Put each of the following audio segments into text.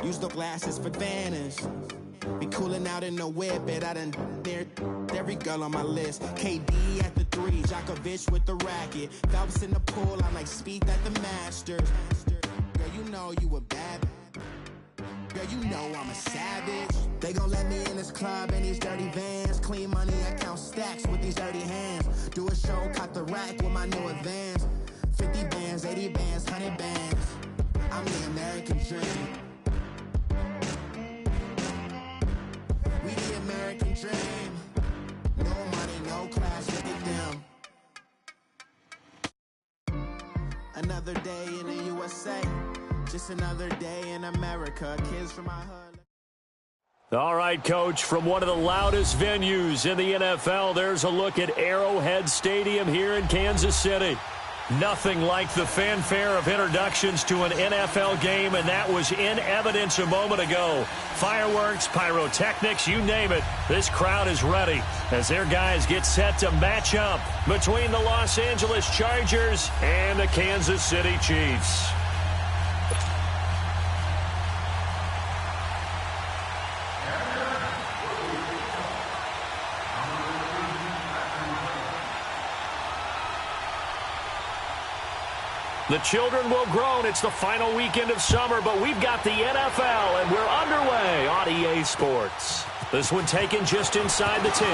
Use the glasses for advantage. Be cooling out in the whip, and I done there every girl on my list. KD at the 3, Djokovic with the racket. Phelps in the pool, I'm like Speed at the Masters. Girl, you know you a bad. Girl, you know I'm a savage. They gon' let me in this club in these dirty vans. Clean money, I count stacks with these dirty hands. Do a show, cut the rack with my new advance. 50 bands, 80 bands, 100 bands. I'm the American dream. We the American dream. No money, no class, look at them. Another day in the USA. Just another day in America. Kids from my hood. All right, Coach, from one of the loudest venues in the NFL, there's a look at Arrowhead Stadium here in Kansas City. Nothing like the fanfare of introductions to an NFL game, and that was in evidence a moment ago. Fireworks, pyrotechnics, you name it. This crowd is ready as their guys get set to match up between the Los Angeles Chargers and the Kansas City Chiefs. The children will groan. It's the final weekend of summer, but we've got the NFL, and we're underway on EA Sports. This one taken just inside the 10.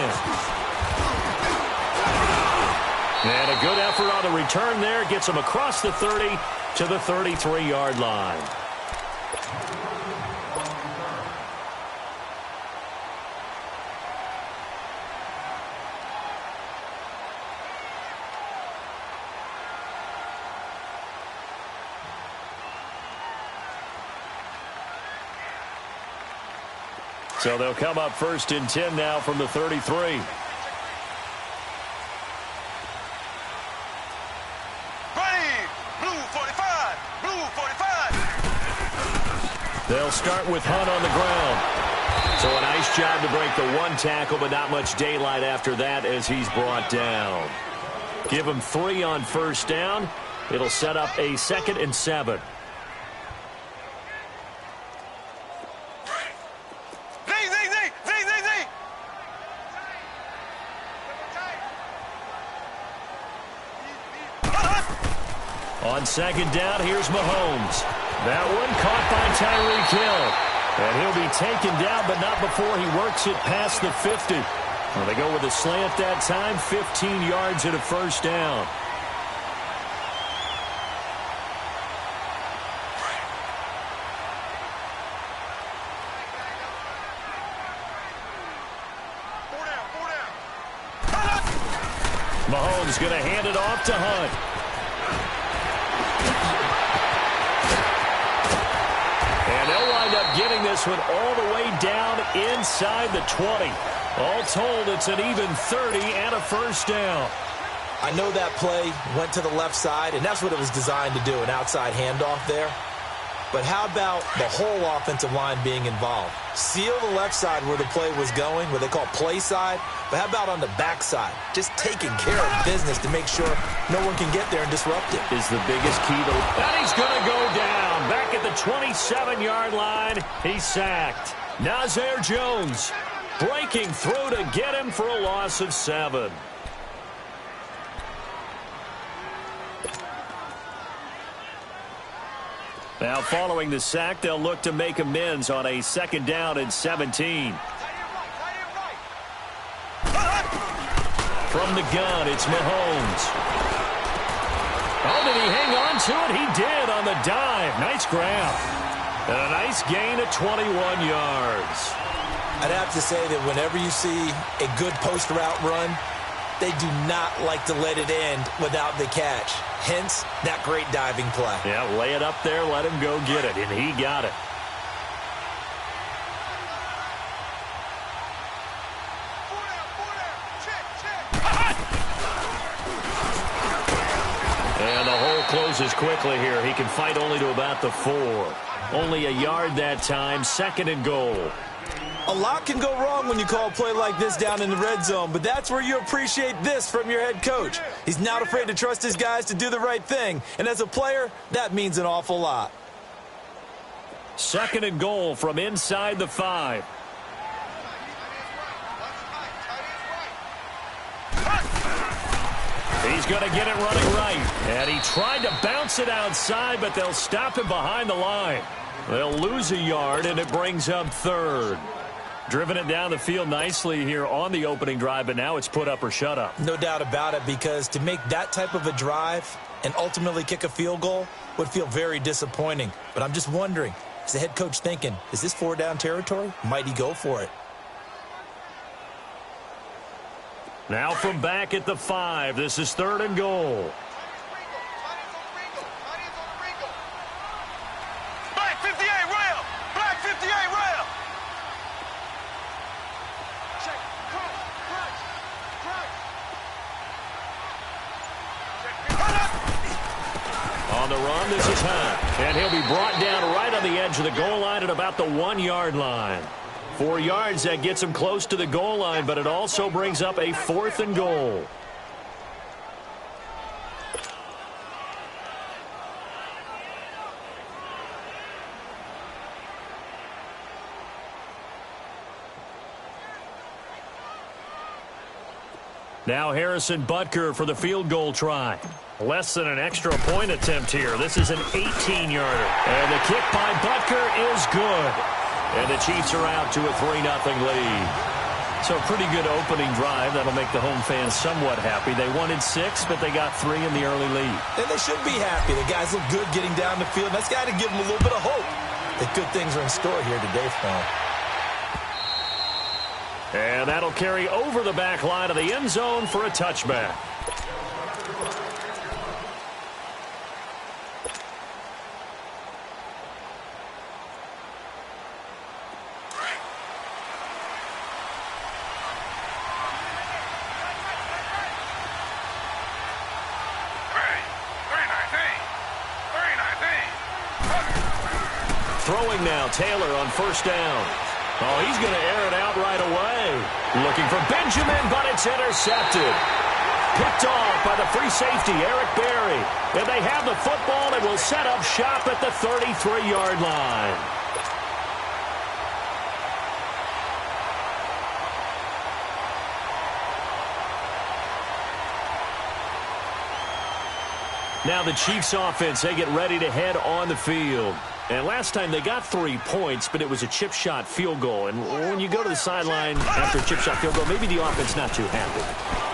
And a good effort on the return there. Gets them across the 30 to the 33-yard line. So they'll come up 1st and 10 now from the 33. Green, blue 45, blue 45. They'll start with Hunt on the ground. So a nice job to break the one tackle, but not much daylight after that as he's brought down. Give him 3 on 1st down. It'll set up a 2nd and 7. On 2nd down, here's Mahomes. That one caught by Tyreek Hill. And he'll be taken down, but not before he works it past the 50. Well, they go with a slant that time, 15 yards and a 1st down. Mahomes going to hand it off to Hunt. Getting this one all the way down inside the 20. All told, it's an even 30 and a 1st down. I know that play went to the left side, and that's what it was designed to do, an outside handoff there. But how about the whole offensive line being involved? Seal the left side where the play was going, what they call play side. But how about on the back side? Just taking care of business to make sure no one can get there and disrupt it. Is the biggest key to... And he's going to go down. Back at the 27-yard line. He's sacked. Nazir Jones breaking through to get him for a loss of 7. Now, following the sack, they'll look to make amends on a 2nd down and 17. From the gun, it's Mahomes. Oh, did he hang on to it? He did on the dive. Nice grab. And a nice gain of 21 yards. I'd have to say that whenever you see a good post route run, they do not like to let it end without the catch. Hence, that great diving play. Yeah, lay it up there, let him go get it, and he got it. And the hole closes quickly here. He can fight only to about the 4. Only a yard that time, 2nd and goal. A lot can go wrong when you call a play like this down in the red zone, but that's where you appreciate this from your head coach. He's not afraid to trust his guys to do the right thing, and as a player, that means an awful lot. 2nd and goal from inside the 5. He's going to get it running right. And he tried to bounce it outside, but they'll stop him behind the line. They'll lose a yard, and it brings up 3rd. Driven it down the field nicely here on the opening drive, but now it's put up or shut up. No doubt about it, because to make that type of a drive and ultimately kick a field goal would feel very disappointing. But I'm just wondering, is the head coach thinking, is this 4-down territory? Might he go for it? Now from back at the 5, this is 3rd and goal. Black 58 rail! Black 58 rail! Check, crunch. On the run, this is Hunt. And he'll be brought down right on the edge of the goal line at about the 1-yard line. 4 yards, that gets him close to the goal line, but it also brings up a 4th and goal. Now Harrison Butker for the field goal try. Less than an extra point attempt here. This is an 18-yarder. And the kick by Butker is good. And the Chiefs are out to a 3-0 lead. So a pretty good opening drive. That'll make the home fans somewhat happy. They wanted 6, but they got 3 in the early lead. And they should be happy. The guys look good getting down the field. That's got to give them a little bit of hope that good things are in store here today for them. And that'll carry over the back line of the end zone for a touchback. Throwing now, Taylor on 1st down. Oh, he's going to air it out right away. Looking for Benjamin, but it's intercepted. Picked off by the free safety, Eric Berry. And they have the football and will set up shop at the 33-yard line. Now the Chiefs offense, they get ready to head on the field. And last time they got 3 points, but it was a chip shot field goal. And when you go to the sideline after a chip shot field goal, maybe the offense not too happy.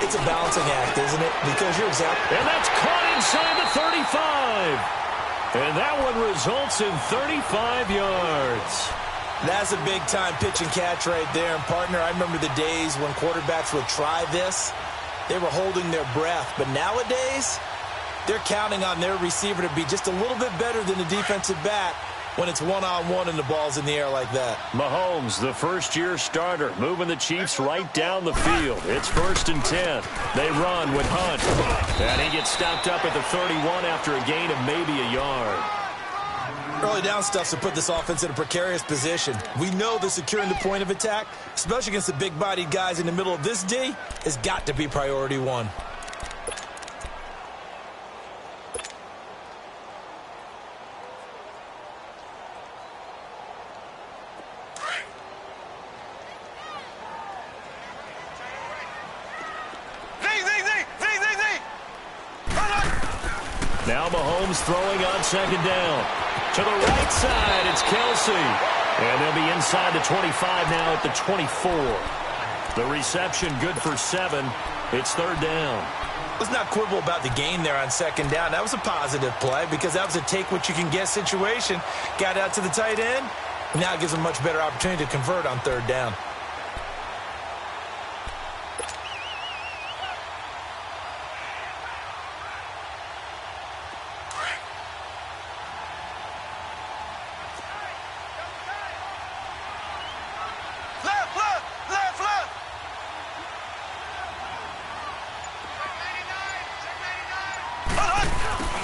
It's a balancing act, isn't it? Because you're exactly... And that's caught inside the 35. And that one results in 35 yards. That's a big-time pitch and catch right there. And, partner, I remember the days when quarterbacks would try this. They were holding their breath. But nowadays, they're counting on their receiver to be just a little bit better than the defensive back when it's one-on-one and the ball's in the air like that. Mahomes, the first-year starter, moving the Chiefs right down the field. It's 1st and 10. They run with Hunt. And he gets stopped up at the 31 after a gain of maybe a yard. Early down stuff to put this offense in a precarious position. We know that securing the point of attack, especially against the big-bodied guys in the middle of this D, has got to be priority 1. Now Mahomes throwing on 2nd down. To the right side, it's Kelsey. And they'll be inside the 25 now at the 24. The reception good for 7. It's 3rd down. Let's not quibble about the gain there on 2nd down. That was a positive play because that was a take-what-you-can-get situation. Got out to the tight end. Now it gives them a much better opportunity to convert on 3rd down.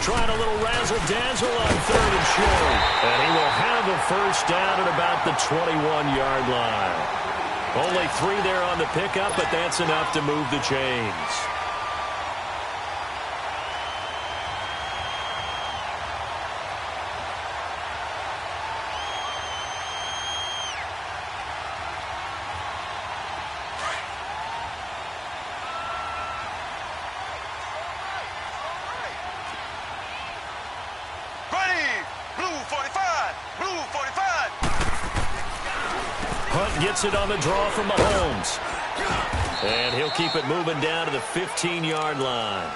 Trying a little razzle-dazzle on 3rd and short. And he will have a 1st down at about the 21-yard line. Only 3 there on the pickup, but that's enough to move the chains. Hunt gets it on the draw from Mahomes. And he'll keep it moving down to the 15-yard line.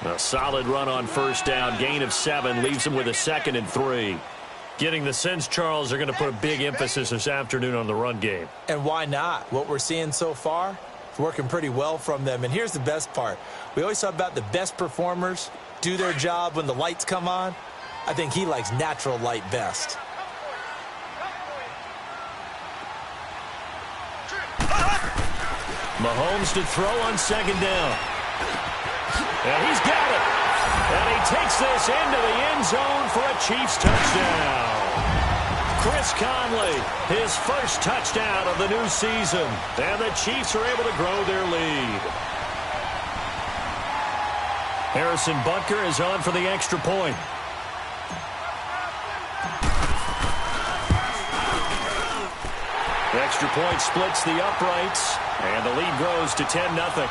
A solid run on first down. Gain of 7 leaves him with a 2nd and 3. Getting the sense, Charles, they're going to put a big emphasis this afternoon on the run game. And why not? What we're seeing so far is working pretty well from them. And here's the best part. We always talk about the best performers do their job when the lights come on. I think he likes natural light best. Mahomes to throw on 2nd down. And he's got it. And he takes this into the end zone for a Chiefs touchdown. Chris Conley, his first touchdown of the new season. And the Chiefs are able to grow their lead. Harrison Butker is on for the extra point. The extra point splits the uprights, and the lead grows to 10-0.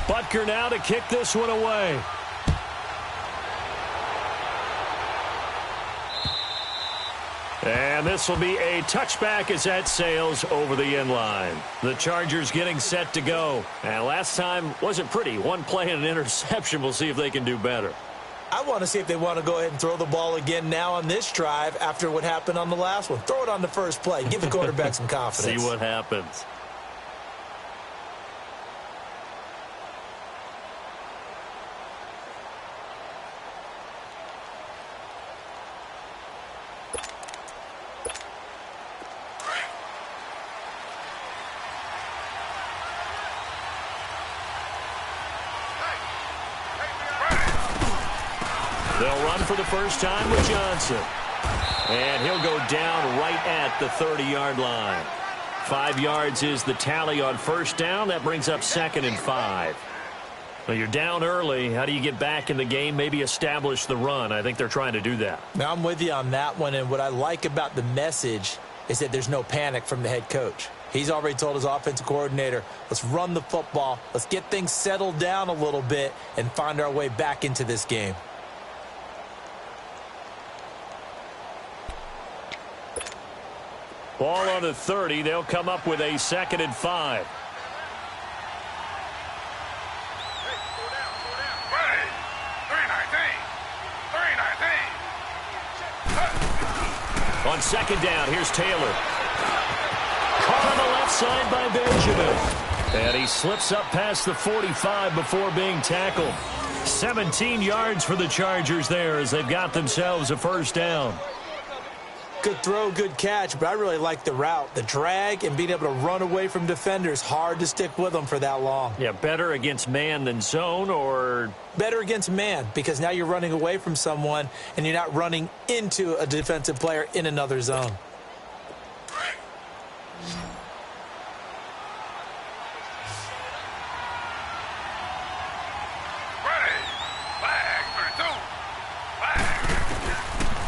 Butker now to kick this one away. And this will be a touchback as that sails over the end line. The Chargers getting set to go. And last time wasn't pretty. One play and an interception. We'll see if they can do better. I want to see if they want to go ahead and throw the ball again now on this drive after what happened on the last one. Throw it on the first play. Give the quarterback some confidence. See what happens. They'll run for the first time with Johnson. And he'll go down right at the 30-yard line. 5 yards is the tally on first down. That brings up 2nd and 5. Well, you're down early. How do you get back in the game? Maybe establish the run. I think they're trying to do that. Now, I'm with you on that one. And what I like about the message is that there's no panic from the head coach. He's already told his offensive coordinator, let's run the football. Let's get things settled down a little bit and find our way back into this game. Ball on the 30. They'll come up with a 2nd and 5. On 2nd down, here's Taylor. Caught on the left side by Benjamin. And he slips up past the 45 before being tackled. 17 yards for the Chargers there as they've got themselves a first down. Good throw, good catch, but I really like the route. The drag and being able to run away from defenders, hard to stick with them for that long. Yeah, better against man than zone, or? Better against man, because now you're running away from someone and you're not running into a defensive player in another zone.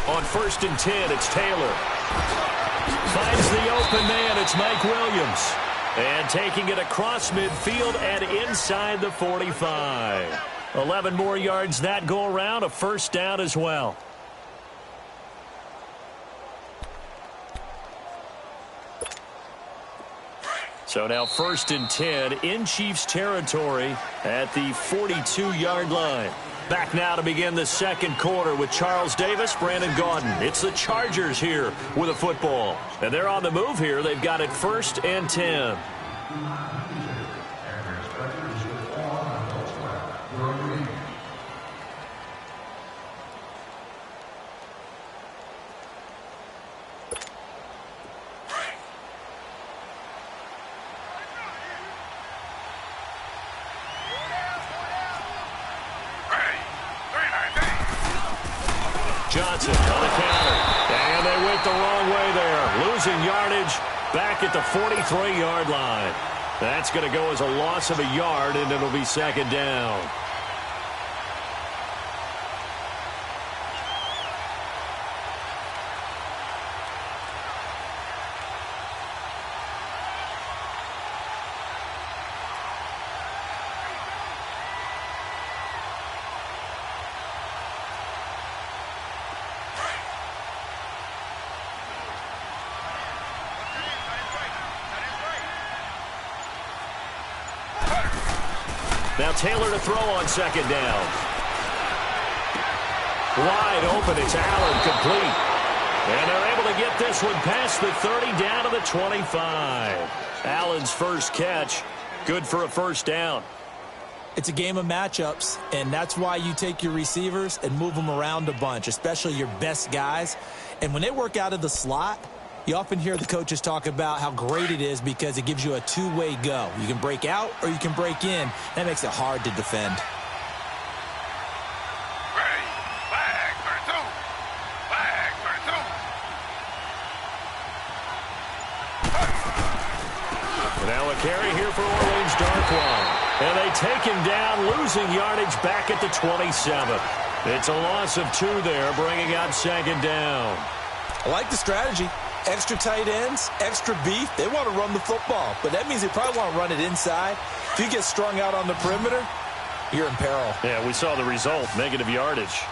On 1st and 10, it's Taylor. Finds the open man. It's Mike Williams. And taking it across midfield and inside the 45. 11 more yards that go around. A first down as well. So now 1st and 10 in Chiefs territory at the 42-yard line. Back now to begin the second quarter with Charles Davis, Brandon Gaudin. It's the Chargers here with a football. And they're on the move here. They've got it 1st and 10. Johnson on the counter. And they went the wrong way there. Losing yardage back at the 43-yard line. That's going to go as a loss of a yard, and it'll be second down. Now Taylor to throw on second down. Wide open, it's Allen, complete. And they're able to get this one past the 30 down to the 25. Allen's first catch, good for a first down. It's a game of matchups, and that's why you take your receivers and move them around a bunch, especially your best guys. And when they work out of the slot, you often hear the coaches talk about how great it is because it gives you a two-way go. You can break out or you can break in. That makes it hard to defend. Ready. Flag, 32. Flag, 32. Now a carry here for Orleans Darkwan. And they take him down, losing yardage back at the 27. It's a loss of 2 there, bringing up second down. I like the strategy. Extra tight ends, extra beef. They want to run the football, but that means they probably want to run it inside. If you get strung out on the perimeter, you're in peril. Yeah, we saw the result, negative yardage.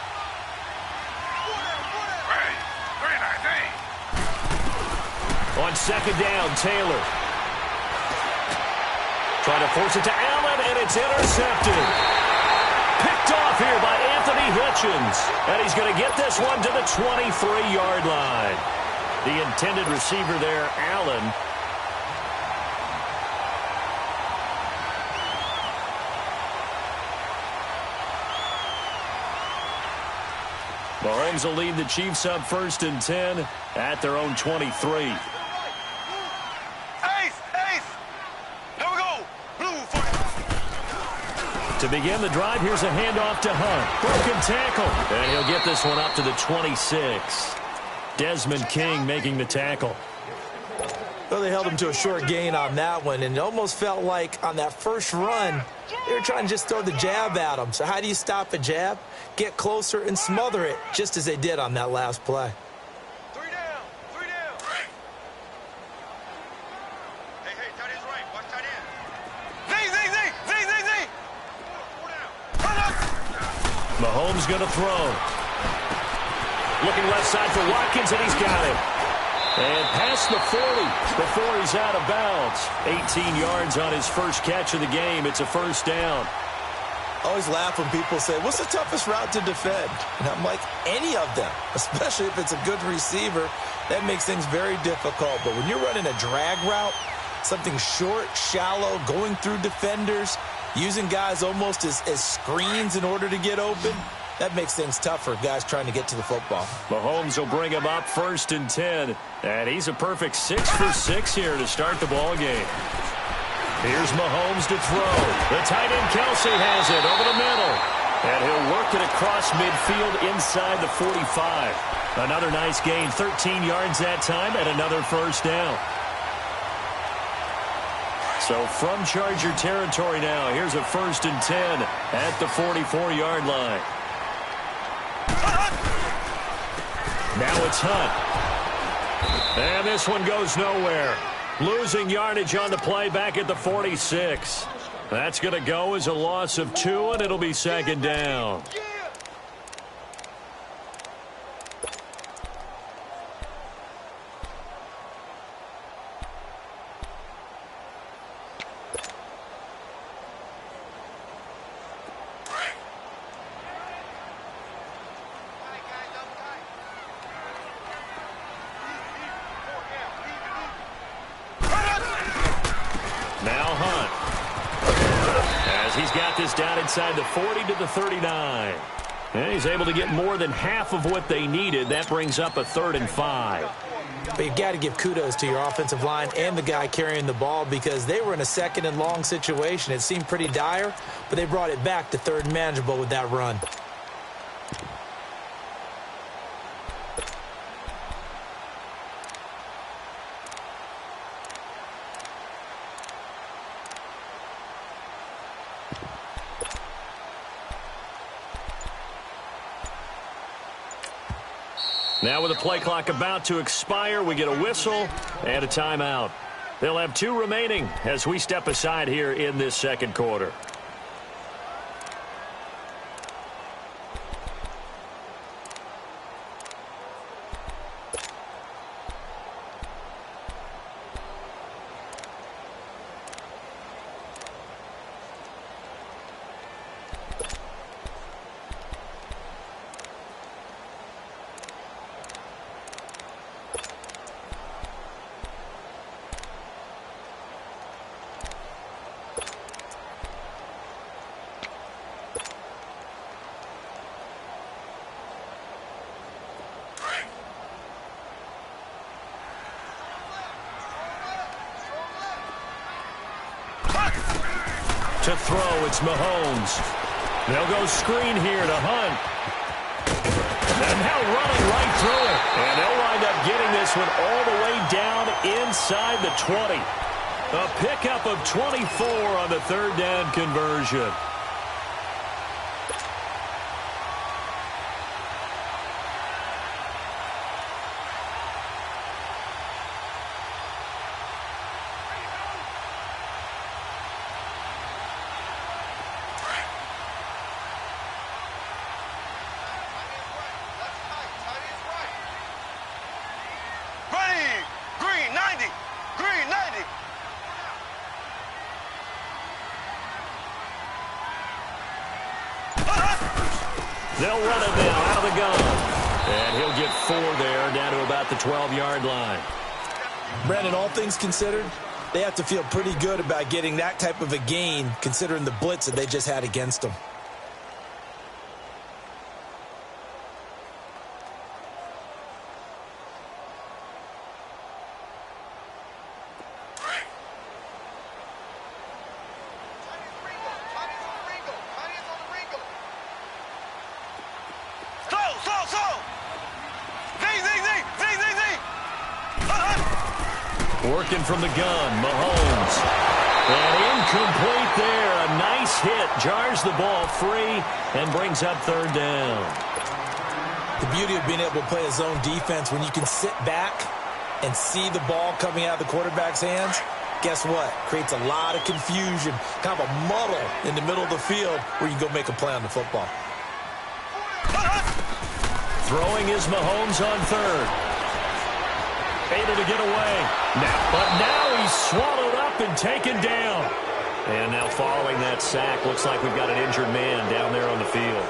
Ready. 319. On second down, Taylor. Trying to force it to Allen, and it's intercepted. Picked off here by Anthony Hitchens. And he's going to get this one to the 23-yard line. The intended receiver there, Allen. Mahomes will lead the Chiefs up 1st and 10 at their own 23. Ace, ace. Here we go. Blue for To begin the drive, here's a handoff to Hunt. Broken tackle. And he'll get this one up to the 26. Desmond King making the tackle. Well, they held him to a short gain on that one, and it almost felt like on that first run, they were trying to just throw the jab at him. So how do you stop a jab? Get closer and smother it, just as they did on that last play. 3 down. 3 down. Hey, tight end's right. Watch tight end. Z. 4 down. Mahomes going to throw. Looking left side for Watkins, and he's got it. And past the 40 before he's out of bounds. 18 yards on his first catch of the game. It's a first down. I always laugh when people say, what's the toughest route to defend? And I'm like, any of them, especially if it's a good receiver. That makes things very difficult. But when you're running a drag route, something short, shallow, going through defenders, using guys almost as screens in order to get open, that makes things tough for guys trying to get to the football. Mahomes will bring him up 1st and 10. And he's a perfect 6 for 6 here to start the ball game. Here's Mahomes to throw. The tight end Kelsey has it over the middle. And he'll work it across midfield inside the 45. Another nice gain, 13 yards that time, and another first down. So from Charger territory now, here's a 1st and 10 at the 44-yard line. Now it's Hunt. And this one goes nowhere. Losing yardage on the play back at the 46. That's going to go as a loss of 2, and it'll be second down. Down inside the 40 to the 39. And he's able to get more than half of what they needed. That brings up a 3rd and 5. But you've got to give kudos to your offensive line and the guy carrying the ball because they were in a 2nd and long situation. It seemed pretty dire, but they brought it back to 3rd and manageable with that run. Now with the play clock about to expire, we get a whistle and a timeout. They'll have 2 remaining as we step aside here in this second quarter. To throw, it's Mahomes. They'll go screen here to Hunt. And now running right through it. And they'll wind up getting this one all the way down inside the 20. A pickup of 24 on the third down conversion. They'll run it now out of the gun. And he'll get 4 there, down to about the 12-yard line. Brandon, all things considered, they have to feel pretty good about getting that type of a gain, considering the blitz that they just had against them. Working from the gun, Mahomes. And incomplete there. A nice hit. Jars the ball free and brings up third down. The beauty of being able to play a zone defense, when you can sit back and see the ball coming out of the quarterback's hands, guess what? Creates a lot of confusion, kind of a muddle in the middle of the field where you can go make a play on the football. Throwing is Mahomes on third. Able to get away. But now he's swallowed up and taken down. And now following that sack, looks like we've got an injured man down there on the field.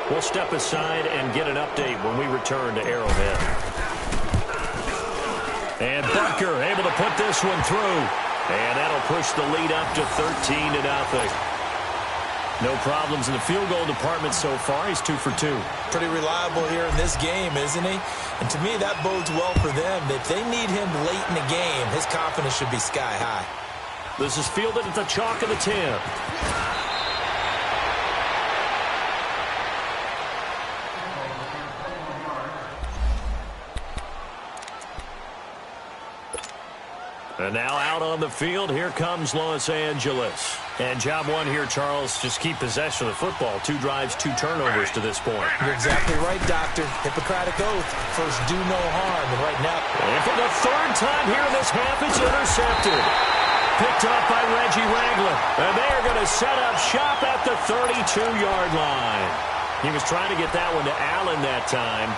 We'll step aside and get an update when we return to Arrowhead. And Butker able to put this one through. And that'll push the lead up to 13-0. No problems in the field goal department so far. He's 2 for 2. Pretty reliable here in this game, isn't he? And to me, that bodes well for them. If they need him late in the game, his confidence should be sky high. This is fielded at the chalk of the 10. And now out on the field, here comes Los Angeles. And job one here, Charles, just keep possession of the football. 2 drives, 2 turnovers to this point. You're exactly right, Doctor. Hippocratic oath. First, do no harm. And right now... And for the 3rd time here in this half, it's intercepted. Picked up by Reggie Ragland. And they're going to set up shop at the 32-yard line. He was trying to get that one to Allen that time.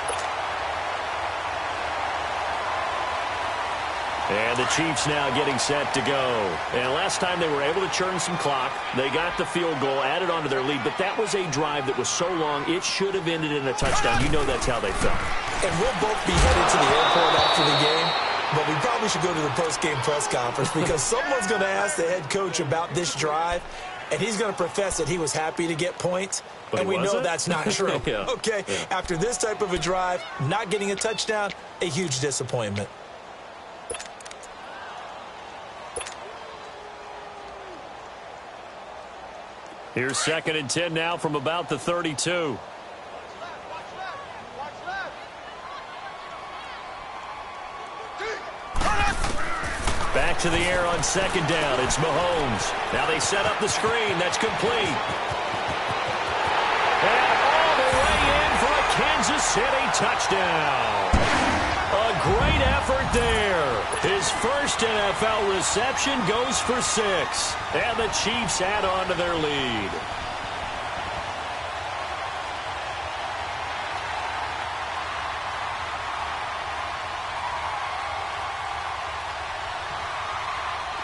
And the Chiefs now getting set to go. And last time they were able to churn some clock. They got the field goal, added on to their lead. But that was a drive that was so long, it should have ended in a touchdown. You know that's how they felt. And we'll both be headed to the airport after the game. But we probably should go to the post-game press conference because someone's going to ask the head coach about this drive. And he's going to profess that he was happy to get points. But and we know that's not true. Yeah. Okay, yeah. After this type of a drive, not getting a touchdown, a huge disappointment. Here's 2nd and 10 now from about the 32. Back to the air on 2nd down. It's Mahomes. Now they set up the screen. That's complete. And all the way in for a Kansas City touchdown. A great effort there. His first NFL reception goes for 6. And the Chiefs add on to their lead.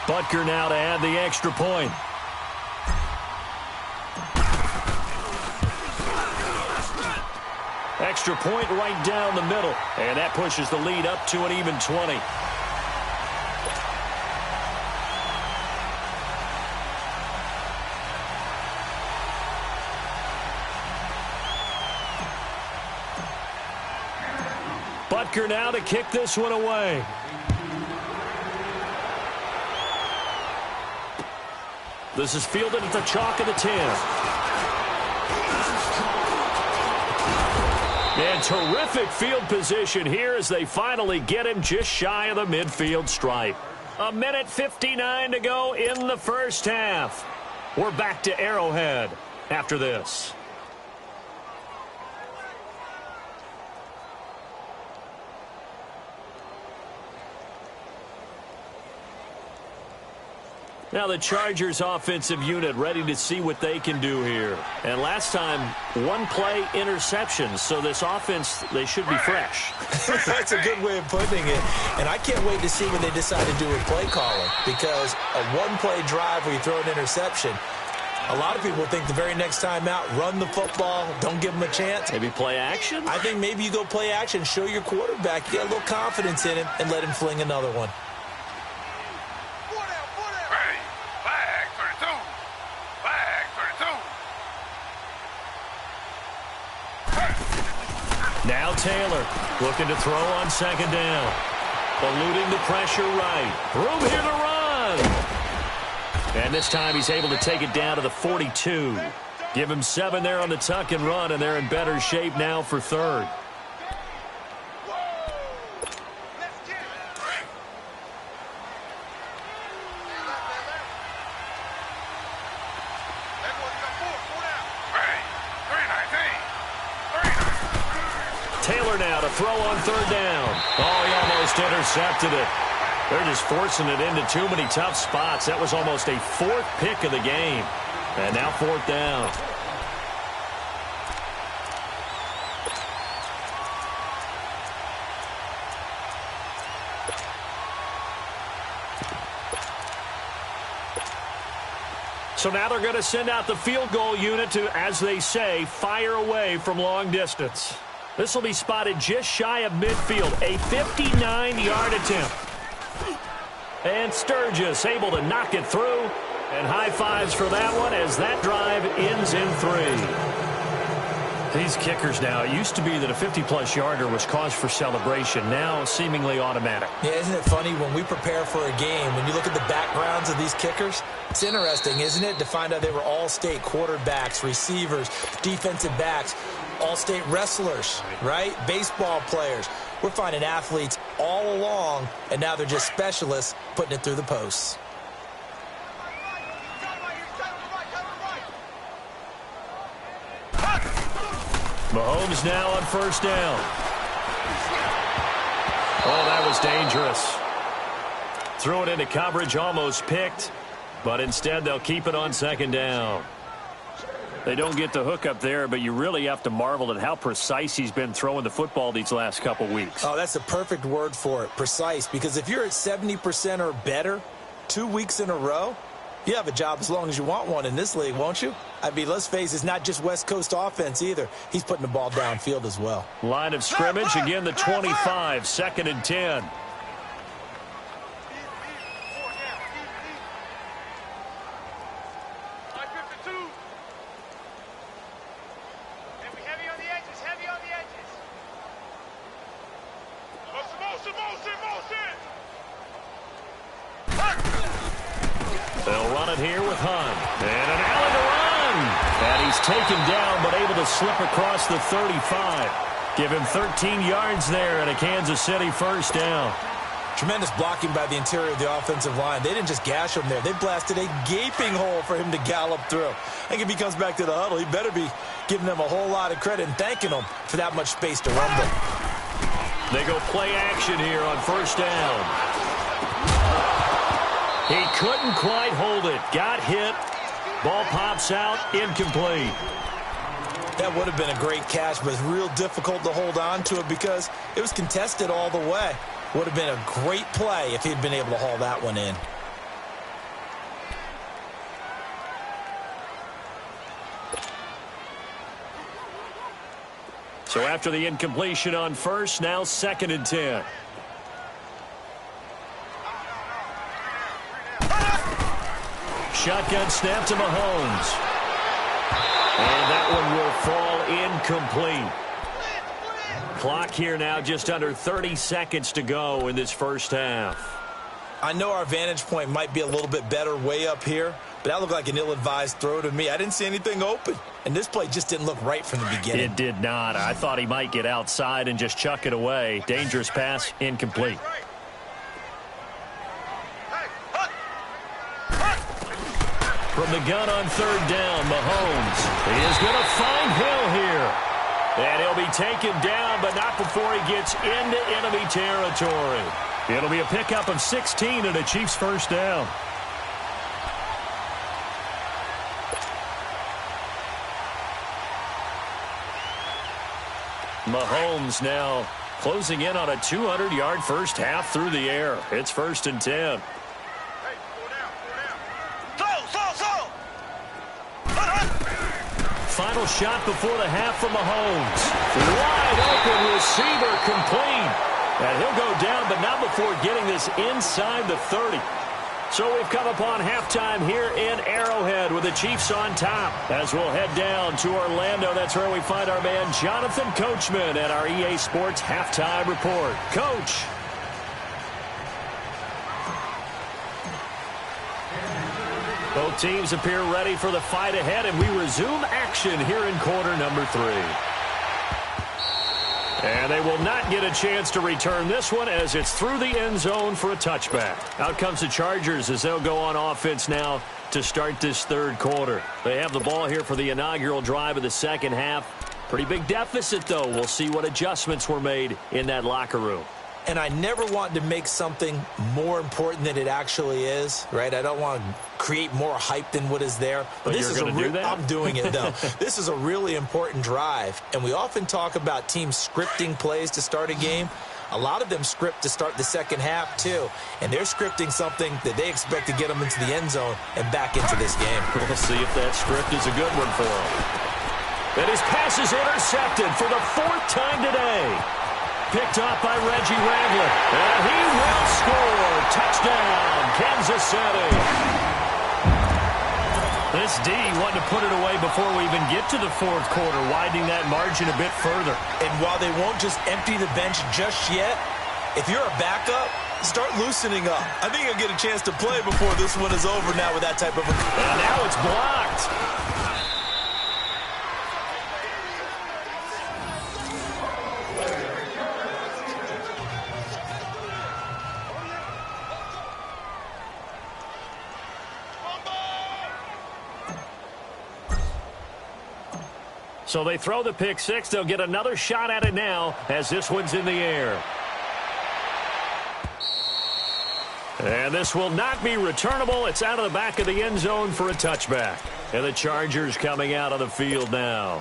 Butker now to add the extra point. Extra point right down the middle. And that pushes the lead up to an even 20. Butker now to kick this one away. This is fielded at the chalk of the 10. And terrific field position here as they finally get him just shy of the midfield stripe. 1:59 to go in the first half. We're back to Arrowhead after this. Now the Chargers offensive unit ready to see what they can do here. And last time, one play interception. So this offense, they should be fresh. That's a good way of putting it. And I can't wait to see what they decide to do with play calling. Because a one-play drive where you throw an interception, a lot of people think the very next time out, run the football, don't give them a chance. Maybe play action? I think maybe you go play action, show your quarterback, get a little confidence in him, and let him fling another one. Now Taylor looking to throw on second down. Eluding the pressure right. Room here to run. And this time he's able to take it down to the 42. Give him 7 there on the tuck and run, and they're in better shape now for third. Taylor now to throw on third down. Oh, he almost intercepted it. They're just forcing it into too many tough spots. That was almost a 4th pick of the game. And now 4th down. So now they're going to send out the field goal unit to, as they say, fire away from long distance. This will be spotted just shy of midfield. A 59-yard attempt. And Sturgis able to knock it through. And high fives for that one as that drive ends in 3. These kickers now, it used to be that a 50-plus yarder was cause for celebration. Now seemingly automatic. Yeah, isn't it funny when we prepare for a game, when you look at the backgrounds of these kickers? It's interesting, isn't it, to find out they were all-state quarterbacks, receivers, defensive backs, all-state wrestlers, right? Baseball players. We're finding athletes all along, and now they're just specialists putting it through the posts. Mahomes now on first down. Oh, that was dangerous. Threw it into coverage, almost picked, but instead they'll keep it on second down. They don't get the hook up there, but you really have to marvel at how precise he's been throwing the football these last couple weeks. Oh, that's a perfect word for it, precise, because if you're at 70% or better 2 weeks in a row, you have a job as long as you want one in this league, won't you? I mean, let's face it, it's not just West Coast offense either. He's putting the ball downfield as well. Line of scrimmage, again the 25, 2nd and 10. They'll run it here with Hunt. And an alley to run. And he's taken down, but able to slip across the 35. Give him 13 yards there and a Kansas City first down. Tremendous blocking by the interior of the offensive line. They didn't just gash him there. They blasted a gaping hole for him to gallop through. I think if he comes back to the huddle, he better be giving them a whole lot of credit and thanking them for that much space to rumble. They go play action here on first down. He couldn't quite hold it. Got hit. Ball pops out. Incomplete. That would have been a great catch, but it's real difficult to hold on to it because it was contested all the way. Would have been a great play if he'd been able to haul that one in. So after the incompletion on first, now 2nd and 10. Shotgun snap to Mahomes. And that one will fall incomplete. Clock here now just under 30 seconds to go in this first half. I know our vantage point might be a little bit better way up here, but that looked like an ill-advised throw to me. I didn't see anything open, and this play just didn't look right from the beginning. It did not. I thought he might get outside and just chuck it away. Dangerous pass, incomplete. From the gun on 3rd down, Mahomes is going to find Hill here. And he'll be taken down, but not before he gets into enemy territory. It'll be a pickup of 16 and a Chiefs first down. Mahomes now closing in on a 200-yard first half through the air. It's 1st and 10. Final shot before the half from Mahomes. Wide open receiver complete. And he'll go down, but not before getting this inside the 30. So we've come upon halftime here in Arrowhead with the Chiefs on top. As we'll head down to Orlando, that's where we find our man Jonathan Coachman at our EA Sports Halftime Report. Coach. Both teams appear ready for the fight ahead, and we resume action here in quarter number 3. And they will not get a chance to return this one as it's through the end zone for a touchback. Out comes the Chargers as they'll go on offense now to start this 3rd quarter. They have the ball here for the inaugural drive of the second half. Pretty big deficit, though. We'll see what adjustments were made in that locker room. And I never want to make something more important than it actually is, right? I don't want to create more hype than what is there. But this is do that? I'm doing it, though. This is a really important drive. And we often talk about teams scripting plays to start a game. A lot of them script to start the second half, too. And they're scripting something that they expect to get them into the end zone and back into this game. We'll see if that script is a good one for them. And his pass is intercepted for the 4th time today. Picked off by Reggie Ragland. And he will score. Touchdown, Kansas City. This D wanted to put it away before we even get to the 4th quarter, widening that margin a bit further. And while they won't just empty the bench just yet, if you're a backup, start loosening up. I think you'll get a chance to play before this one is over now with that type of... And now it's blocked. So they throw the pick six. They'll get another shot at it now as this one's in the air. And this will not be returnable. It's out of the back of the end zone for a touchback. And the Chargers coming out of the field now.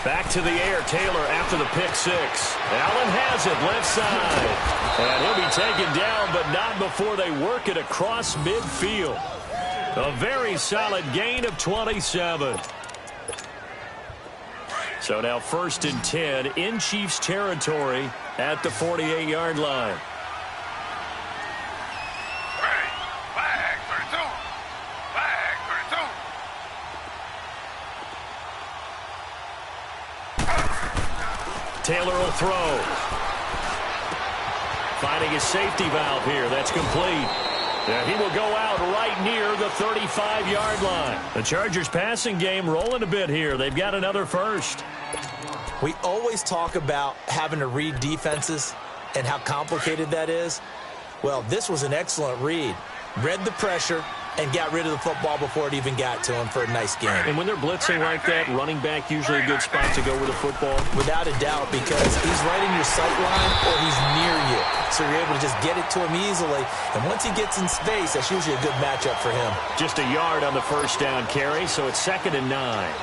Back to the air, Taylor after the pick six. Allen has it, left side. And he'll be taken down, but not before they work it across midfield. A very solid gain of 27. So now 1st and 10 in Chiefs territory at the 48-yard line. Taylor will throw. Finding his safety valve here. That's complete. And he will go out right near the 35-yard line. The Chargers passing game rolling a bit here. They've got another first. We always talk about having to read defenses and how complicated that is. Well, this was an excellent read. Read the pressure and got rid of the football before it even got to him for a nice game. And when they're blitzing like that, running back usually a good spot to go with the football? Without a doubt, because he's right in your sight line or he's near you. So you're able to just get it to him easily. And once he gets in space, that's usually a good matchup for him. Just a yard on the first down carry, so it's 2nd and 9.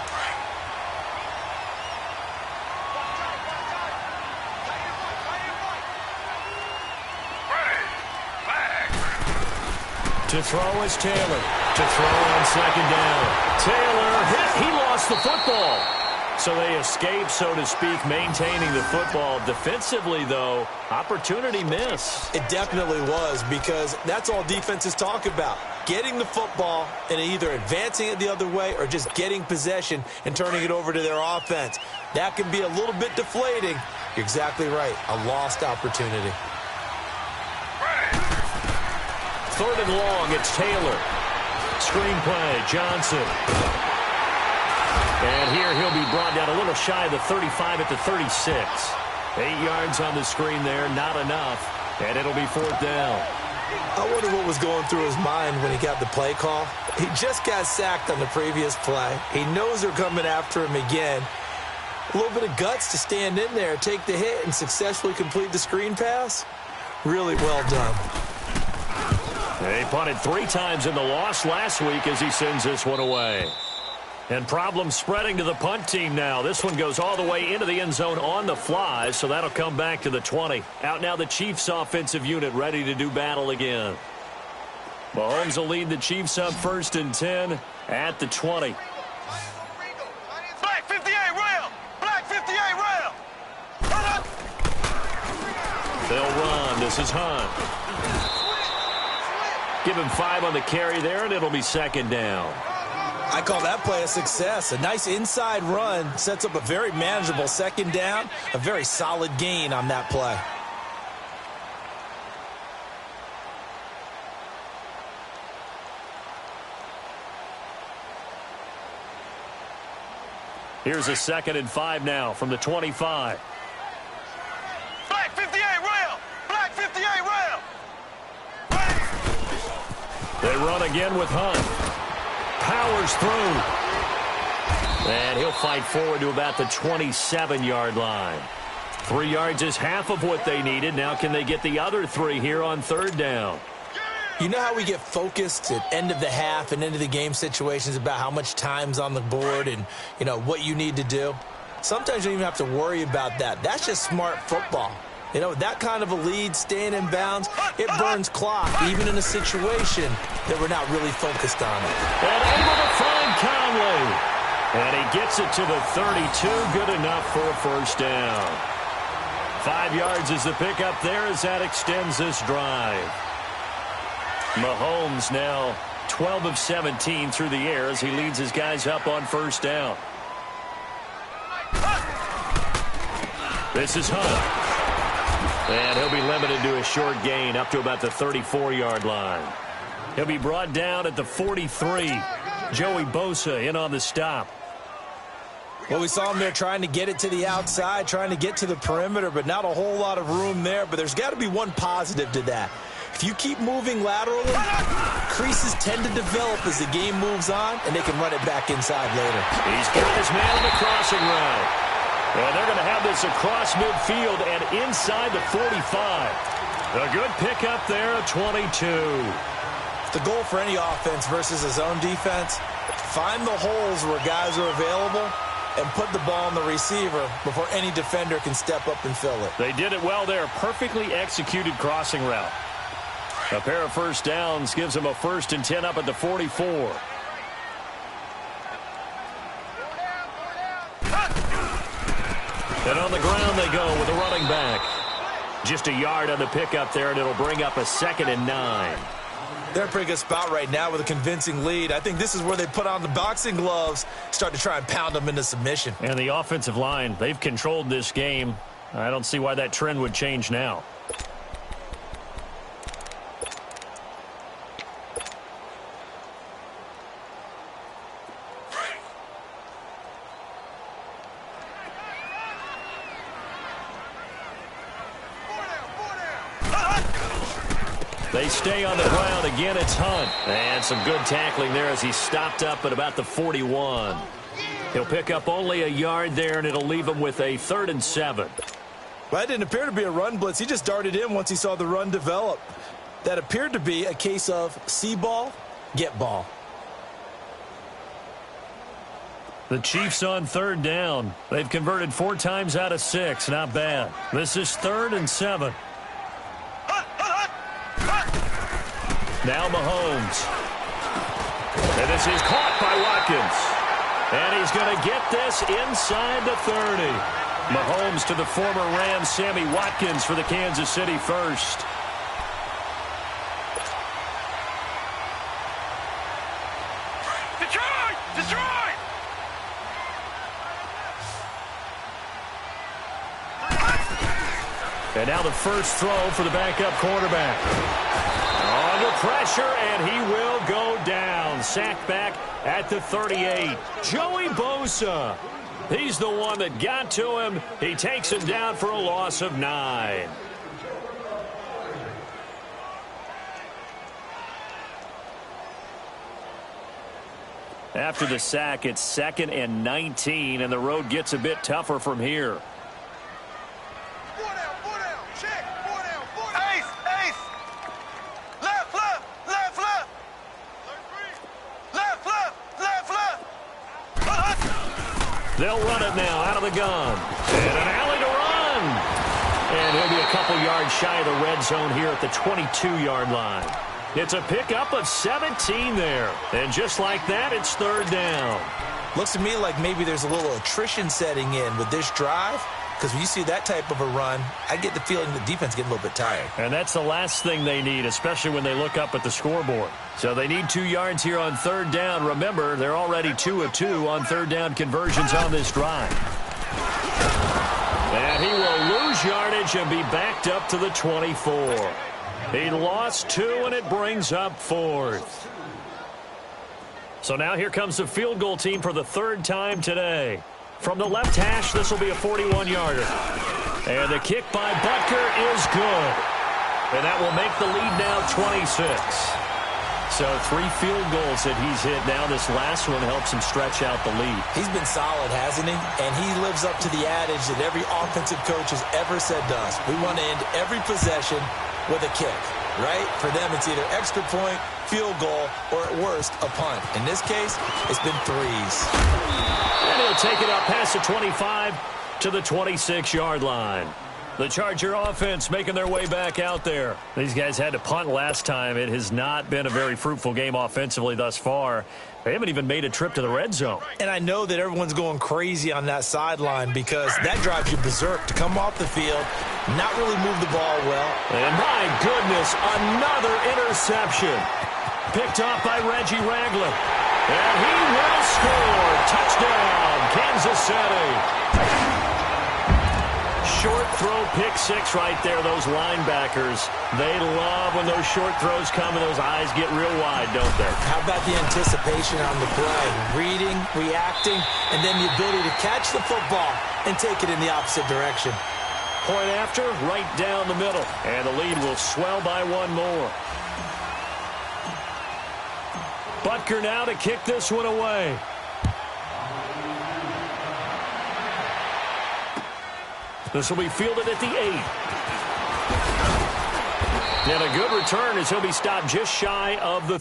To throw is Taylor. To throw on 2nd down. Taylor hit. He lost the football. So they escape, so to speak, maintaining the football. Defensively, though, opportunity miss. It definitely was, because that's all defenses talk about. Getting the football and either advancing it the other way or just getting possession and turning it over to their offense. That can be a little bit deflating. You're exactly right. A lost opportunity. 3rd and long, it's Taylor. Screenplay, Johnson. And here he'll be brought down a little shy of the 35 at the 36. 8 yards on the screen there, not enough. And it'll be 4th down. I wonder what was going through his mind when he got the play call. He just got sacked on the previous play. He knows they're coming after him again. A little bit of guts to stand in there, take the hit, and successfully complete the screen pass. Really well done. They punted 3 times in the loss last week as he sends this one away. And problems spreading to the punt team now. This one goes all the way into the end zone on the fly, so that'll come back to the 20. Out now the Chiefs offensive unit ready to do battle again. Mahomes will lead the Chiefs up 1st and 10 at the 20. Black 58 rail! Black 58 rail! They'll run. This is Hunt. Give him 5 on the carry there, and it'll be 2nd down. I call that play a success. A nice inside run sets up a very manageable 2nd down. A very solid gain on that play. Here's a 2nd and 5 now from the 25. Black 58 rail! Black 58 rail! They run again with Hunt. Powers through. And he'll fight forward to about the 27-yard line. 3 yards is half of what they needed. Now can they get the other 3 here on 3rd down? You know how we get focused at end of the half and end of the game situations about how much time's on the board and, you know, what you need to do? Sometimes you don't even have to worry about that. That's just smart football. You know, that kind of a lead, staying in bounds, it burns clock, even in a situation that we're not really focused on it. And able to find Conley. And he gets it to the 32. Good enough for a 1st down. 5 yards is the pickup there as that extends this drive. Mahomes now 12 of 17 through the air as he leads his guys up on 1st down. This is Hunt. And he'll be limited to a short gain up to about the 34-yard line. He'll be brought down at the 43. Joey Bosa in on the stop. Well, we saw him there trying to get it to the outside, trying to get to the perimeter, but not a whole lot of room there. But there's got to be one positive to that. If you keep moving laterally, creases tend to develop as the game moves on, and they can run it back inside later. He's got his man on the crossing route. And they're going to have this across midfield and inside the 45. A good pickup there at 22. The goal for any offense versus a zone defense, find the holes where guys are available and put the ball on the receiver before any defender can step up and fill it. They did it well there. Perfectly executed crossing route. A pair of 1st downs gives them a 1st and 10 up at the 44. And on the ground they go with a running back. Just a yard on the pickup there, and it'll bring up a 2nd and 9. They're in a pretty good spot right now with a convincing lead. I think this is where they put on the boxing gloves, start to try and pound them into submission. And the offensive line, they've controlled this game. I don't see why that trend would change now. They stay on the ground. Again, it's Hunt. And some good tackling there as he stopped up at about the 41. He'll pick up only a yard there, and it'll leave him with a 3rd and 7. Well, that didn't appear to be a run blitz. He just darted in once he saw the run develop. That appeared to be a case of see ball, get ball. The Chiefs on 3rd down. They've converted 4 times out of 6. Not bad. This is 3rd and 7. Now Mahomes. And this is caught by Watkins. And he's going to get this inside the 30. Mahomes to the former Ram, Sammy Watkins for the Kansas City first. Detroit! Detroit! And now the first throw for the backup quarterback. Under pressure, and he will go down. Sacked back at the 38. Joey Bosa. He's the one that got to him. He takes him down for a loss of 9. After the sack, it's 2nd and 19, and the road gets a bit tougher from here. They'll run it now out of the gun. And an alley to run. And he'll be a couple yards shy of the red zone here at the 22-yard line. It's a pickup of 17 there. And just like that, it's 3rd down. Looks to me like maybe there's a little attrition setting in with this drive. Because when you see that type of a run, I get the feeling the defense getting a little bit tired. And that's the last thing they need, especially when they look up at the scoreboard. So they need 2 yards here on 3rd down. Remember, they're already 2 of 2 on 3rd down conversions on this drive. And he will lose yardage and be backed up to the 24. He lost 2, and it brings up 4th. So now here comes the field goal team for the 3rd time today. From the left hash, this will be a 41-yarder. And the kick by Butker is good. And that will make the lead now 26. So 3 field goals that he's hit now. This last one helps him stretch out the lead. He's been solid, hasn't he? And he lives up to the adage that every offensive coach has ever said to us. We want to end every possession with a kick, right? For them, it's either extra point, field goal, or at worst, a punt. In this case, it's been 3s. And he'll take it up past the 25 to the 26-yard line. The Charger offense making their way back out there. These guys had to punt last time. It has not been a very fruitful game offensively thus far. They haven't even made a trip to the red zone. And I know that everyone's going crazy on that sideline because that drives you berserk to come off the field, not really move the ball well. And my goodness, another interception. Picked off by Reggie Ragland. And he will score. Touchdown, Kansas City. Short throw, pick 6 right there. Those linebackers, they love when those short throws come and those eyes get real wide, don't they? How about the anticipation on the play? Reading, reacting, and then the ability to catch the football and take it in the opposite direction. Point after, right down the middle. And the lead will swell by 1 more. Butker now to kick this one away. This will be fielded at the 8. And a good return as he'll be stopped just shy of the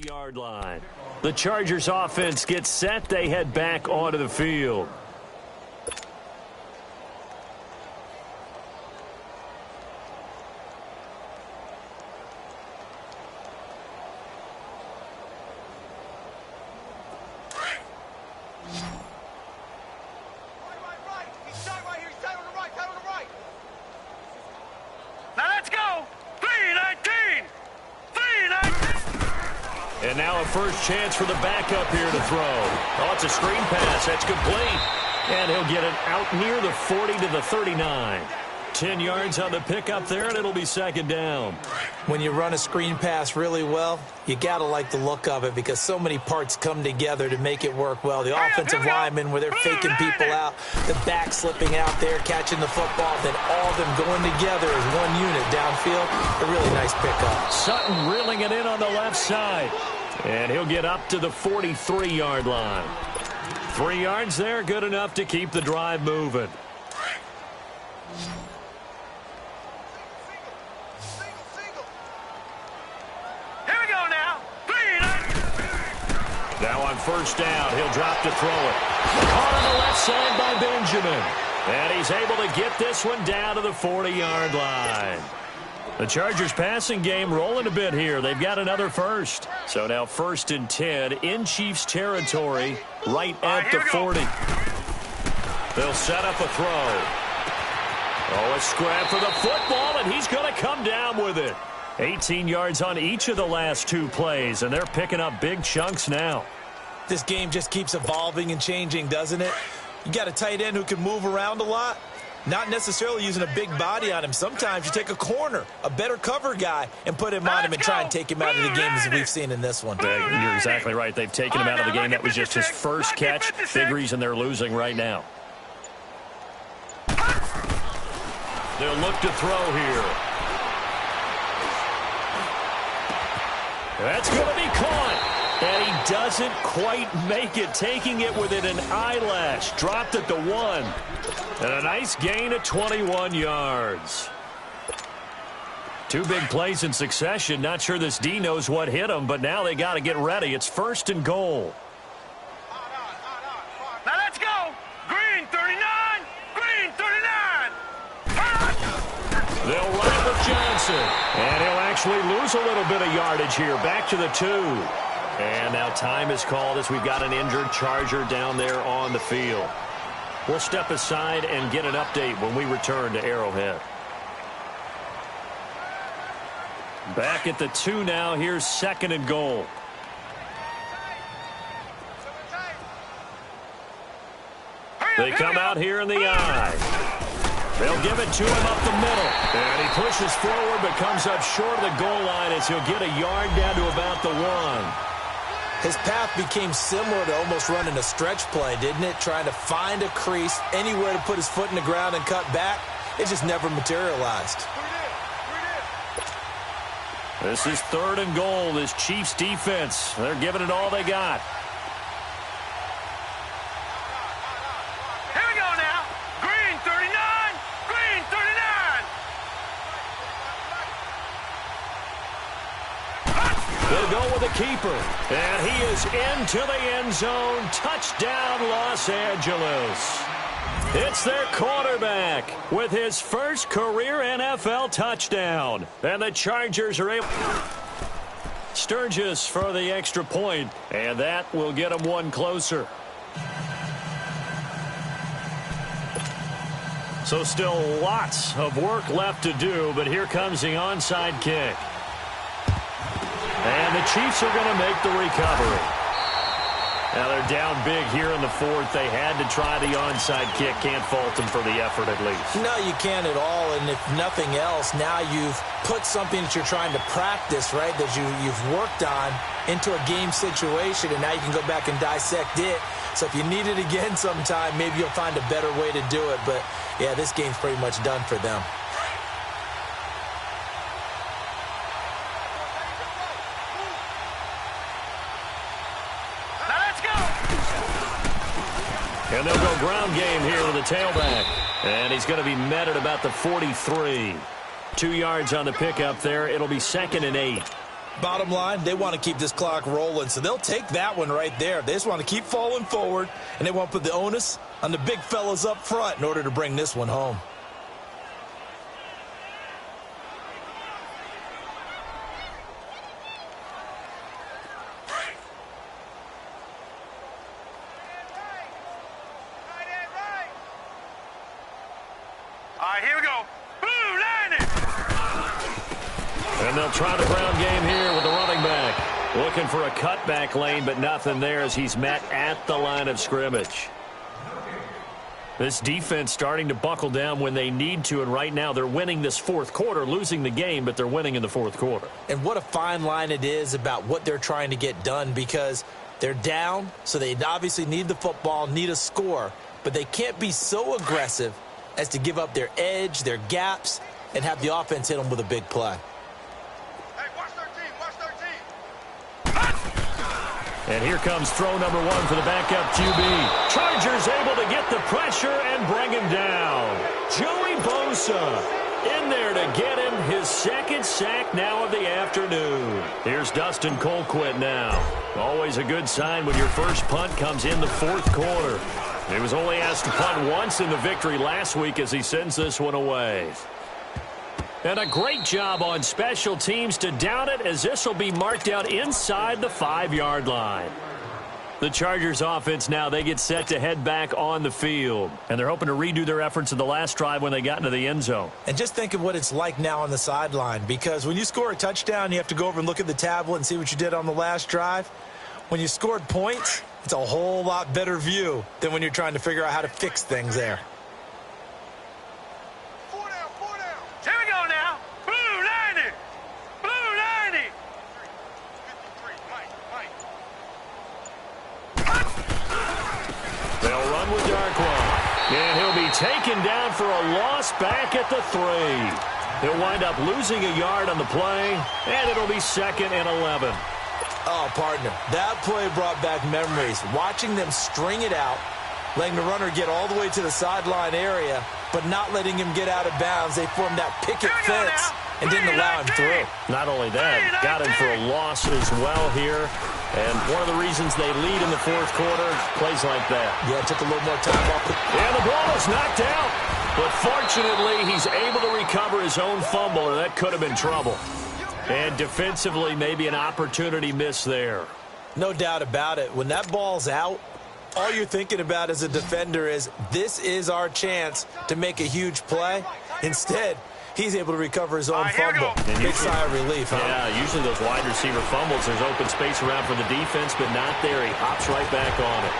40-yard line. The Chargers offense gets set. They head back onto the field. And now a first chance for the backup here to throw. Oh, it's a screen pass. That's complete. And he'll get it out near the 40 to the 39. 10 yards on the pickup there, and it'll be second down. When you run a screen pass really well, you got to like the look of it because so many parts come together to make it work well. The offensive linemen, where they're faking people out, the back slipping out there, catching the football, then all of them going together as one unit downfield. A really nice pickup. Sutton reeling it in on the left side. And he'll get up to the 43-yard line. 3 yards there, good enough to keep the drive moving. Now on first down, he'll drop to throw it. Caught on the left side by Benjamin. And he's able to get this one down to the 40-yard line. The Chargers passing game rolling a bit here. They've got another first. So now 1st and 10 in Chiefs territory right at the 40. They'll set up a throw. Oh, a scrap for the football, and he's going to come down with it. 18 yards on each of the last 2 plays, and they're picking up big chunks now. This game just keeps evolving and changing, doesn't it? You got a tight end who can move around a lot. Not necessarily using a big body on him. Sometimes you take a corner, a better cover guy, and put him on him and try and take him out of the game as we've seen in this one. You're exactly right. They've taken him out of the game. That was just his first catch. Big reason they're losing right now. They'll look to throw here. That's going to be caught. And he doesn't quite make it, taking it within an eyelash. Dropped at the 1. And a nice gain of 21 yards. 2 big plays in succession. Not sure this D knows what hit him, but now they got to get ready. It's 1st and goal. Now let's go. Green 39. Green 39. They'll run it with Johnson. And he'll actually lose a little bit of yardage here. Back to the 2. And now time is called as we've got an injured Charger down there on the field. We'll step aside and get an update when we return to Arrowhead. Back at the 2 now. Here's 2nd and goal. They come out here in the eye. They'll give it to him up the middle. And he pushes forward but comes up short of the goal line as he'll get a yard down to about the 1. His path became similar to almost running a stretch play, didn't it? Trying to find a crease, anywhere to put his foot in the ground and cut back. It just never materialized. This is 3rd and goal. This Chiefs defense, they're giving it all they got. Here we go now. Green 39. Green 39. They'll go with the keeper. And he is into the end zone. Touchdown, Los Angeles. It's their quarterback with his first career NFL touchdown. And the Chargers are able... Sturgis for the extra point. And that will get them 1 closer. So still lots of work left to do, but here comes the onside kick. And the Chiefs are going to make the recovery. Now they're down big here in the 4th. They had to try the onside kick. Can't fault them for the effort at least. No, you can't at all. And if nothing else, now you've put something that you're trying to practice, right, that you've worked on into a game situation, and now you can go back and dissect it. So if you need it again sometime, maybe you'll find a better way to do it. But, yeah, this game's pretty much done for them. And they'll go ground game here with the tailback. And he's going to be met at about the 43. 2 yards on the pickup there. It'll be 2nd and 8. Bottom line, they want to keep this clock rolling, so they'll take that one right there. They just want to keep falling forward, and they want to put the onus on the big fellas up front in order to bring this one home. All right, here we go. Blue line it. And they'll try the ground game here with the running back. Looking for a cutback lane, but nothing there as he's met at the line of scrimmage. This defense starting to buckle down when they need to, and right now they're winning this fourth quarter, losing the game, but they're winning in the fourth quarter. And what a fine line it is about what they're trying to get done, because they're down, so they obviously need the football, need a score, but they can't be so aggressive as to give up their edge, their gaps, and have the offense hit them with a big play. Hey, watch 13, watch 13. And here comes throw number one for the backup QB. Chargers able to get the pressure and bring him down. Joey Bosa in there to get him his second sack now of the afternoon. Here's Dustin Colquitt now. Always a good sign when your first punt comes in the fourth quarter. He was only asked to punt once in the victory last week as he sends this one away. And a great job on special teams to down it, as this will be marked out inside the 5-yard line. The Chargers offense now, they get set to head back on the field. And they're hoping to redo their efforts in the last drive when they got into the end zone. And just think of what it's like now on the sideline, because when you score a touchdown, you have to go over and look at the tablet and see what you did on the last drive. When you scored points, it's a whole lot better view than when you're trying to figure out how to fix things there. 4 down, 4 down. Here we go now. Blue line it. Blue line it. 53, Mike. They'll run with Darkwa. And he'll be taken down for a loss back at the 3. He'll wind up losing a yard on the play, and it'll be 2nd and 11. Oh, partner, that play brought back memories. Watching them string it out, letting the runner get all the way to the sideline area, but not letting him get out of bounds. They formed that picket fence and didn't allow him through. Not only that, got him for a loss as well here. And one of the reasons they lead in the fourth quarter, plays like that. Yeah, it took a little more time off. And the ball is knocked out. But fortunately, he's able to recover his own fumble, or that could have been trouble. And defensively, maybe an opportunity miss there. No doubt about it. When that ball's out, all you're thinking about as a defender is, this is our chance to make a huge play. Instead, he's able to recover his own fumble. Big sigh of relief, huh? Yeah, usually those wide receiver fumbles, there's open space around for the defense, but not there. He hops right back on it.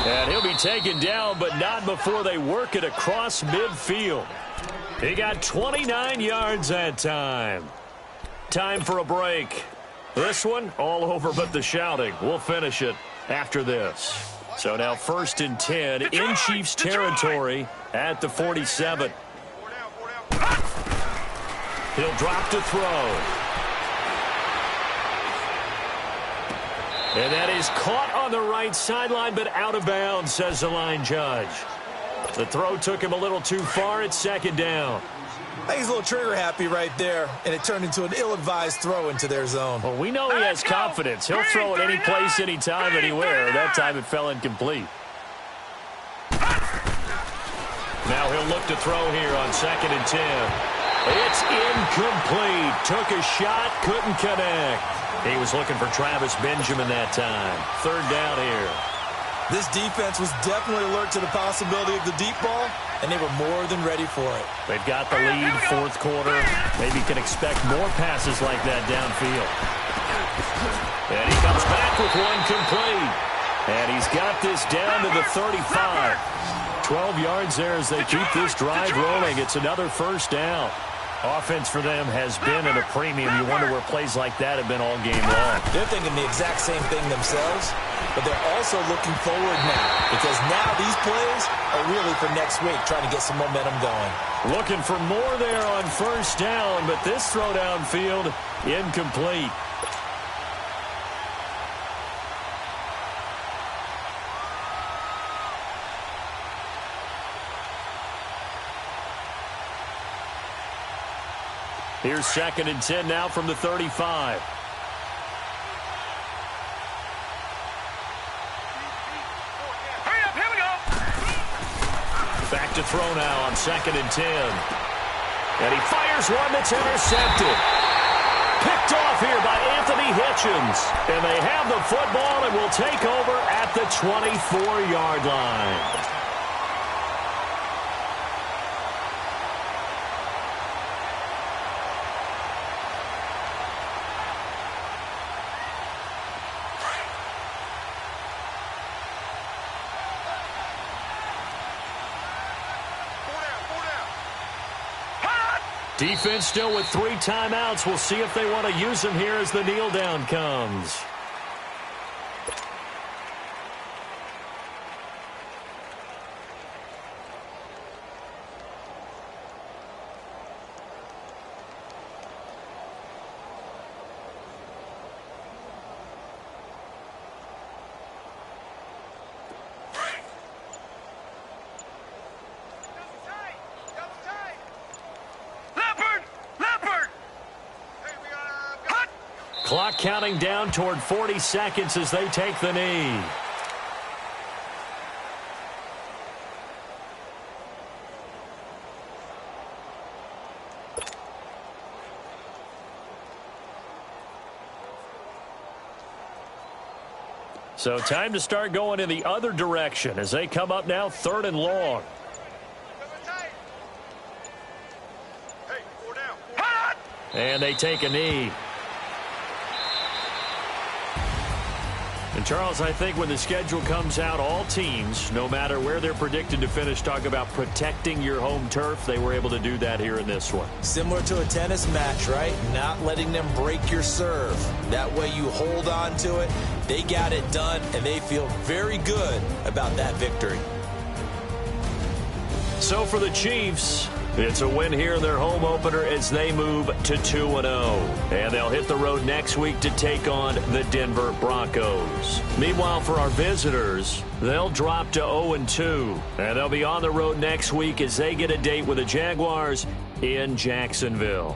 And he'll be taken down, but not before they work it across midfield. He got 29 yards that time. Time for a break. This one, all over but the shouting. We'll finish it after this. So now 1st and 10 in Chiefs territory at the 47. He'll drop to throw. And that is caught on the right sideline, but out of bounds, says the line judge. The throw took him a little too far. It's 2nd down. I think he's a little trigger happy right there, and it turned into an ill-advised throw into their zone. Well, we know he has confidence. He'll throw it any place, anytime, anywhere. That time it fell incomplete. Now he'll look to throw here on 2nd and 10. It's incomplete. Took a shot, couldn't connect. He was looking for Travis Benjamin that time. 3rd down here. This defense was definitely alert to the possibility of the deep ball, and they were more than ready for it. They've got the lead, fourth quarter. Maybe can expect more passes like that downfield. And he comes back with one complete. And he's got this down to the 35. 12 yards there as they keep this drive rolling. It's another 1st down. Offense for them has been at a premium. You wonder where plays like that have been all game long. They're thinking the exact same thing themselves, but they're also looking forward now, because now these plays are really for next week, trying to get some momentum going. Looking for more there on 1st down, but this throw downfield incomplete. Here's 2nd and 10 now from the 35. Hurry up, here we go. Back to throw now on 2nd and 10. And he fires one that's intercepted. Picked off here by Anthony Hitchens. And they have the football and will take over at the 24-yard line. Defense still with 3 timeouts. We'll see if they want to use them here as the kneel down comes. Clock counting down toward 40 seconds as they take the knee. So time to start going in the other direction as they come up now 3rd and long. And they take a knee. And, Charles, I think when the schedule comes out, all teams, no matter where they're predicted to finish, talk about protecting your home turf. They were able to do that here in this one. Similar to a tennis match, right? Not letting them break your serve. That way you hold on to it. They got it done, and they feel very good about that victory. So for the Chiefs, it's a win here in their home opener as they move to 2-0. And they'll hit the road next week to take on the Denver Broncos. Meanwhile, for our visitors, they'll drop to 0-2. And they'll be on the road next week as they get a date with the Jaguars in Jacksonville.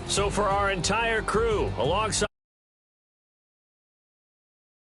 So for our entire crew, alongside